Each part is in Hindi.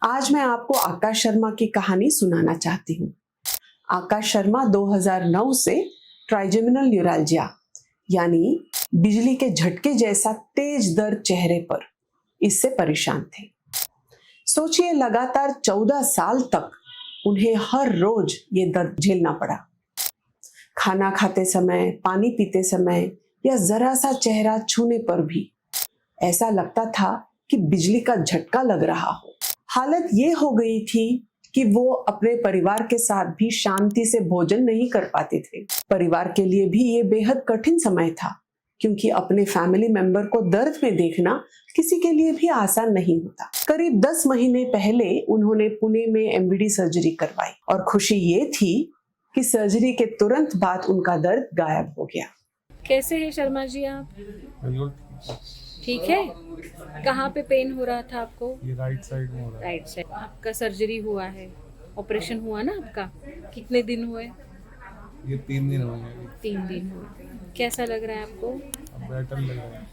आज मैं आपको आकाश शर्मा की कहानी सुनाना चाहती हूँ। आकाश शर्मा 2009 से ट्राइजेमिनल न्यूराल्जिया यानी बिजली के झटके जैसा तेज दर्द चेहरे पर इससे परेशान थे। सोचिए, लगातार 14 साल तक उन्हें हर रोज ये दर्द झेलना पड़ा। खाना खाते समय, पानी पीते समय या जरा सा चेहरा छूने पर भी ऐसा लगता था कि बिजली का झटका लग रहा हो। हालत ये हो गई थी कि वो अपने परिवार के साथ भी शांति से भोजन नहीं कर पाते थे। परिवार के लिए भी ये बेहद कठिन समय था, क्योंकि अपने फैमिली मेंबर को दर्द में देखना किसी के लिए भी आसान नहीं होता। करीब 10 महीने पहले उन्होंने पुणे में एमवीडी सर्जरी करवाई और खुशी ये थी कि सर्जरी के तुरंत बाद उनका दर्द गायब हो गया। कैसे हैं शर्मा जी आप? ठीक है। कहाँ पे पेन हो रहा था आपको? ये राइट साइड में हो रहा है। Right side. आपका सर्जरी हुआ है, ऑपरेशन हुआ ना आपका? कितने दिन हुए? ये 3 दिन हो गए। 3 दिन हुए। कैसा लग रहा है आपको? अब बेटर लग रहा है।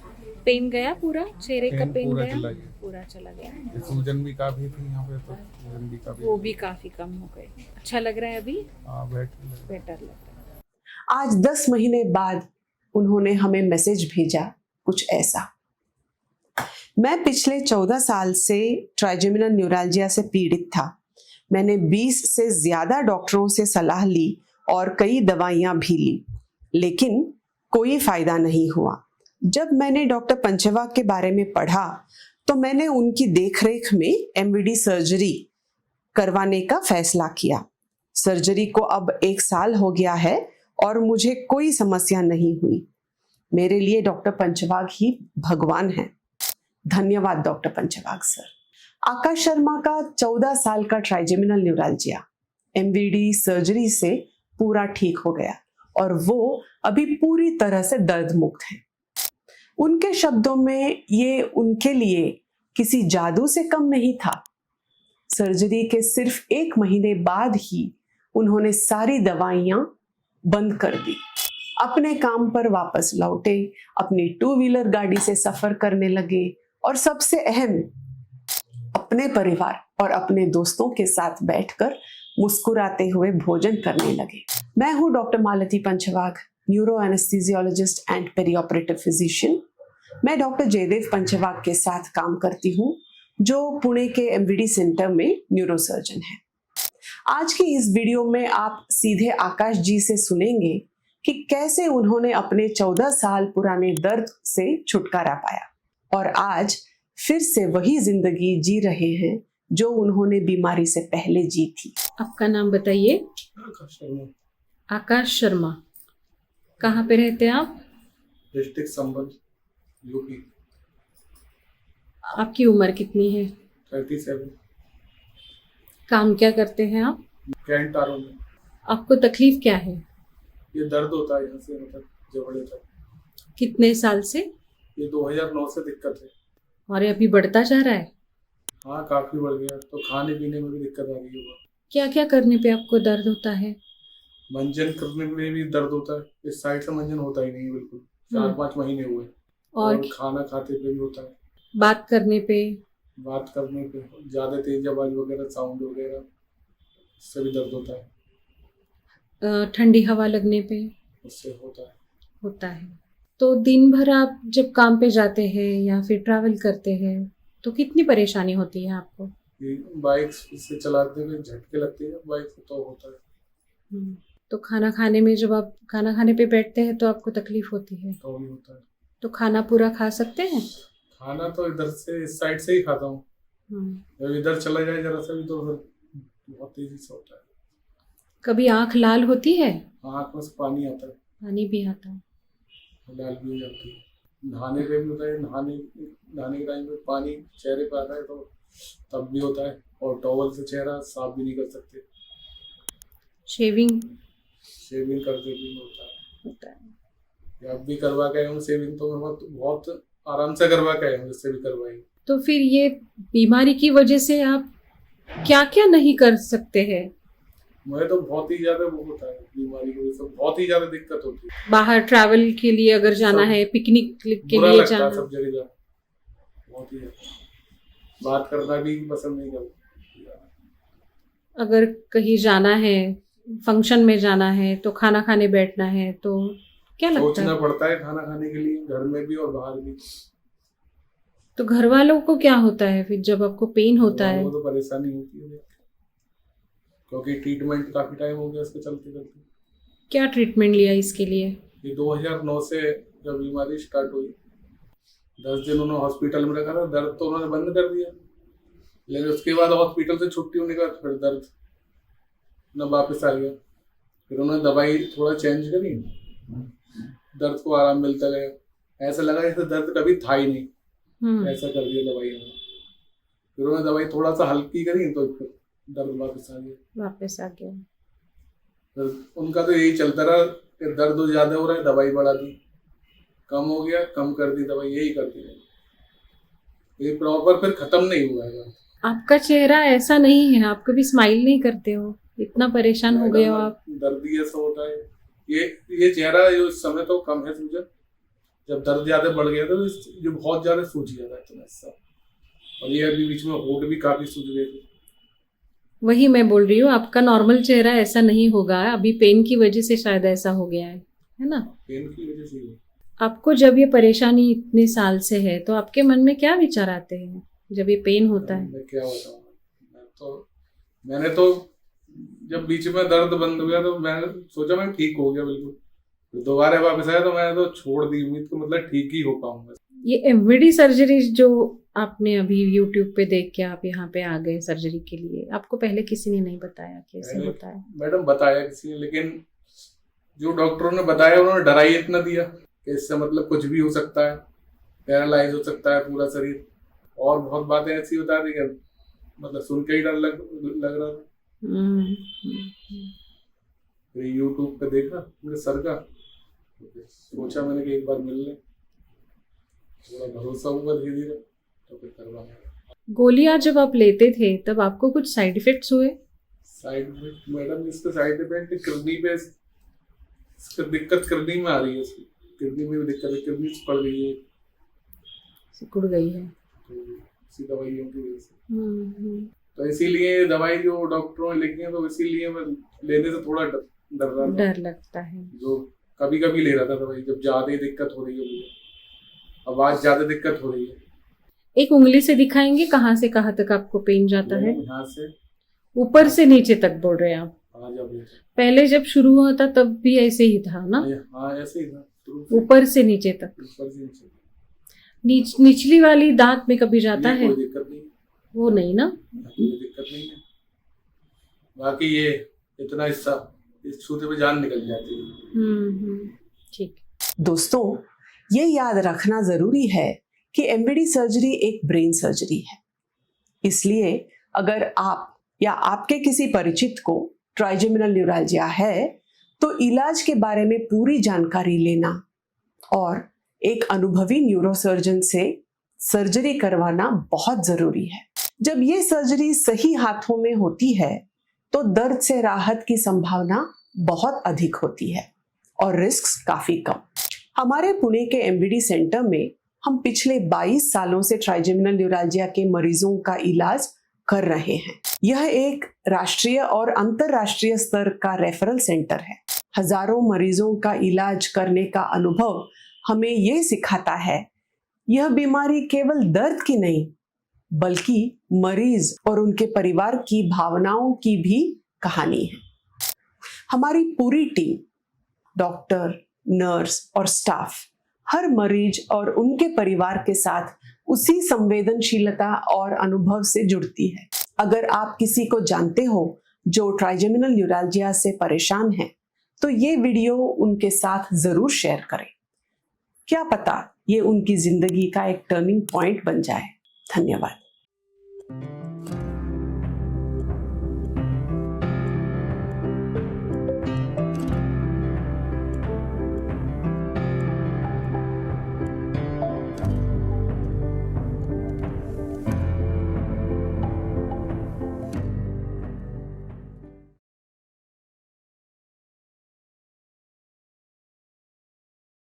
पेन गया पूरा? चेहरे का पेन पूरा गया? चला गया। पूरा चला गया। ये सूजन भी काफी थी यहाँ पे, तो सूजन भी काफी, वो भी काफी कम हो गए। अच्छा लग रहा है अभी? हाँ बेटर बेटर लग रहा है। आज 10 महीने बाद उन्होंने हमें मैसेज भेजा कुछ ऐसा। मैं पिछले 14 साल से ट्राइजेमिनल न्यूराल्जिया से पीड़ित था। मैंने 20 से ज्यादा डॉक्टरों से सलाह ली और कई दवाइयां भी ली, लेकिन कोई फायदा नहीं हुआ। जब मैंने डॉक्टर पंचवाग के बारे में पढ़ा तो मैंने उनकी देखरेख में एमवीडी सर्जरी करवाने का फैसला किया। सर्जरी को अब 1 साल हो गया है और मुझे कोई समस्या नहीं हुई। मेरे लिए डॉक्टर पंचवाग ही भगवान है। धन्यवाद डॉक्टर पंचवाग सर। आकाश शर्मा का 14 साल का ट्राइजेमिनल न्यूराल्जिया एमवीडी सर्जरी से पूरा ठीक हो गया और वो अभी पूरी तरह से दर्द मुक्त है। उनके शब्दों में ये उनके लिए किसी जादू से कम नहीं था। सर्जरी के सिर्फ 1 महीने बाद ही उन्होंने सारी दवाइयां बंद कर दी, अपने काम पर वापस लौटे, अपनी 2 व्हीलर गाड़ी से सफर करने लगे और सबसे अहम, अपने परिवार और अपने दोस्तों के साथ बैठकर मुस्कुराते हुए भोजन करने लगे। मैं हूं doctor Malati Panchwag, neuro anaesthesiologist and perioperative physician. मैं डॉक्टर जयदेव पंचवाग के साथ काम करती हूं, जो पुणे के एमवीडी सेंटर में न्यूरो सर्जन है। आज की इस वीडियो में आप सीधे आकाश जी से सुनेंगे कि कैसे उन्होंने अपने 14 साल पुराने दर्द से छुटकारा पाया और आज फिर से वही जिंदगी जी रहे हैं जो उन्होंने बीमारी से पहले जी थी। आपका नाम बताइए। आकाश शर्मा, आकाश शर्मा। कहाँ पे रहते हैं आप? डिस्ट्रिक्ट संबल, यूपी। आपकी उम्र कितनी है? 37। काम क्या करते हैं आप? कैंट आर में। आपको तकलीफ क्या है? ये दर्द होता है यहाँ से, मतलब जबड़े तक। कितने साल से? ये 2009 से दिक्कत है। और ये अभी बढ़ता जा रहा है? हाँ काफी बढ़ गया, तो खाने पीने में भी दिक्कत आ रही है। क्या क्या करने पे आपको दर्द होता है? मंजन करने में भी दर्द होता है। इस साइड से मंजन होता ही नहीं है बिल्कुल। 4-5 महीने हुए। और खाना खाते पे भी होता है। बात करने पे? बात करने पे ज्यादा तेज आवाज वगैरह, साउंड वगैरह, इससे भी दर्द होता है। ठंडी हवा लगने पे? उससे होता है। होता है। तो दिन भर आप जब काम पे जाते हैं या फिर ट्रैवल करते हैं तो कितनी परेशानी होती है आपको? बाइक से चलाते हुए झटके लगते हैं बाइक से, तो होता है। तो खाना खाने में, जब आप खाना खाने पे बैठते हैं तो आपको तकलीफ होती है? तो भी होता है। तो खाना पूरा खा सकते हैं? खाना तो इधर से, इस साइड से ही खाता हूँ। जब इधर चला जाए जरा सा भी तो फिर बहुत तेजी से होता है। कभी आंख लाल होती है? आँख में से पानी आता है। पानी भी आता है? लाल भी हो जाती है। नहाने पे भी होता है। नहाने के टाइम पे पानी चेहरे पे आता है तो तब भी होता है। और टॉवल से चेहरा साफ भी नहीं कर सकते। शेविंग करते भी होता है। या अब भी करवा के आया हूँ शेविंग, तो मैं बहुत आराम से करवा के आया हूँ, जिससे भी करवाई। तो फिर ये बीमारी की वजह से आप क्या क्या नहीं कर सकते हैं? मुझे तो बहुत ही ज्यादा वो होता है, बीमारी की वजह से बहुत ही ज्यादा दिक्कत होती है। बाहर ट्रैवल के लिए अगर जाना है, पिकनिक के लिए जाना, सब जगह जाना बहुत ही ज्यादा। बात करना भी पसंद नहीं करता। अगर कहीं जाना है, फंक्शन में जाना है, तो खाना खाने बैठना है, तो क्या लगता सोचना है? पड़ता है खाना खाने के लिए, घर में भी और बाहर भी। तो घर वालों को क्या होता है फिर जब आपको पेन होता है? वो तो परेशानी होती है, क्योंकि ट्रीटमेंट काफी टाइम हो गया इसके चलते चलते। क्या ट्रीटमेंट लिया इसके लिए? ये 2009 से जब बीमारी स्टार्ट हुई, 10 दिन उन्होंने हॉस्पिटल में रखा था, दर्द तो उन्होंने बंद कर दिया, लेकिन उसके बाद हॉस्पिटल से छुट्टी होने के बाद फिर दर्द न वापस आ गया। फिर उन्होंने दवाई थोड़ा चेंज करी, दर्द को आराम मिलता गया, ऐसा लगा जैसे दर्द कभी था ही नहीं, ऐसा कर दिया दवाई ने। फिर उन्होंने दवाई थोड़ा सा हल्की करी तो फिर दर्द वापस आ गया। फिर उनका तो यही चलता रहा कि दर्द ज्यादा हो रहा है, दवाई बढ़ा दी, कम हो गया, कम कर दी दवाई, यही करती रही। ये प्रॉपर फिर खत्म नहीं हुआ है। आपका चेहरा ऐसा नहीं है, आप कभी स्माइल नहीं करते हो, इतना परेशान हो गए हो आप। दर्द ही ऐसा होता है। ये चेहरा जो इस समय तो कम है सूजन, जब दर्द ज्यादा बढ़ गया था तो जो बहुत ज्यादा सूज गया था इतना हिस्सा, और ये अभी बीच में होठ भी काफी सूज गए थे। वही मैं बोल रही हूँ, आपका नॉर्मल चेहरा ऐसा नहीं होगा, अभी पेन की वजह से शायद ऐसा हो गया है ना? पेन की वजह से। आपको जब ये परेशानी इतने साल से है तो आपके मन में क्या विचार आते हैं जब ये पेन होता है? मैं क्या बताऊँ, मैंने तो जब बीच में दर्द बंद हो गया तो मैंने सोचा मैं ठीक हो गया बिल्कुल, दोबारा वापस आया तो मैंने तो छोड़ दी उम्मीद को, मतलब ठीक ही हो पाऊंगा। ये एमवीडी सर्जरी जो आपने अभी यूट्यूब पे देख के आप यहाँ पे आ गए सर्जरी के लिए, आपको पहले किसी ने नहीं बताया कैसे होता है? मैडम बताया किसी ने, लेकिन जो डॉक्टरों ने बताया उन्होंने डरा ही इतना दिया कि इससे मतलब कुछ भी हो सकता है, पैरालाइज हो सकता है पूरा शरीर, और बहुत बातें ऐसी बता दी कि मतलब सुन के ही डर लग रहा था। फिर यूट्यूब पे देखा मेरे सर का, सोचा मैंने कि एक बार मिल ले, थोड़ा भरोसा हुआ धीरे धीरे, तो फिर करवाया। गोलियां जब आप लेते थे तब आपको कुछ साइड इफेक्ट्स हुए? साइड इफेक्ट मैडम, इसका साइड इफेक्ट किडनी पे, इसका दिक्कत किडनी में आ रही है, किडनी में भी दिक्कत है, किडनी पड़ गई है, सिकुड़ गई है, तो इसी दवाइयों की वजह से। तो इसीलिए दवाई जो डॉक्टरों ने लिखी है, तो इसीलिए मैं लेने से थोड़ा डर लगता है। जो कभी कभी ले रहा था दवाई जब ज्यादा ही दिक्कत हो रही है मुझे, अब आज ज्यादा दिक्कत हो रही है। एक उंगली से दिखाएंगे कहाँ से कहाँ तक आपको पेन जाता है? यहाँ से ऊपर से नीचे तक बोल रहे हैं आप? पहले जब शुरू हुआ था तब भी ऐसे ही था ना? हाँ ऐसे ही था, ऊपर से नीचे तक। निचली वाली दांत में कभी जाता है? कोई दिक्कत नहीं, वो नहीं ना? कोई दिक्कत नहीं है, बाकी ये इतना हिस्सा इस छूते पे जान निकल जाती है। ठीक। दोस्तों, ये याद रखना जरूरी है कि एमवीडी सर्जरी एक ब्रेन सर्जरी है, इसलिए अगर आप या आपके किसी परिचित को ट्राइजेमिनल न्यूरैल्जिया है तो इलाज के बारे में पूरी जानकारी लेना और एक अनुभवी न्यूरोसर्जन से सर्जरी करवाना बहुत जरूरी है। जब ये सर्जरी सही हाथों में होती है तो दर्द से राहत की संभावना बहुत अधिक होती है और रिस्क काफी कम। हमारे पुणे के एमवीडी सेंटर में हम पिछले 22 सालों से ट्राइजेमिनल न्यूरैल्जिया के मरीजों का इलाज कर रहे हैं। यह एक राष्ट्रीय और अंतर्राष्ट्रीय स्तर का रेफरल सेंटर है। हजारों मरीजों का इलाज करने का अनुभव हमें ये सिखाता है, यह बीमारी केवल दर्द की नहीं बल्कि मरीज और उनके परिवार की भावनाओं की भी कहानी है। हमारी पूरी टीम, डॉक्टर, नर्स और स्टाफ हर मरीज और उनके परिवार के साथ उसी संवेदनशीलता और अनुभव से जुड़ती है। अगर आप किसी को जानते हो जो ट्राइजेमिनल न्यूरैल्जिया से परेशान है तो ये वीडियो उनके साथ जरूर शेयर करें। क्या पता ये उनकी जिंदगी का एक टर्निंग पॉइंट बन जाए। धन्यवाद।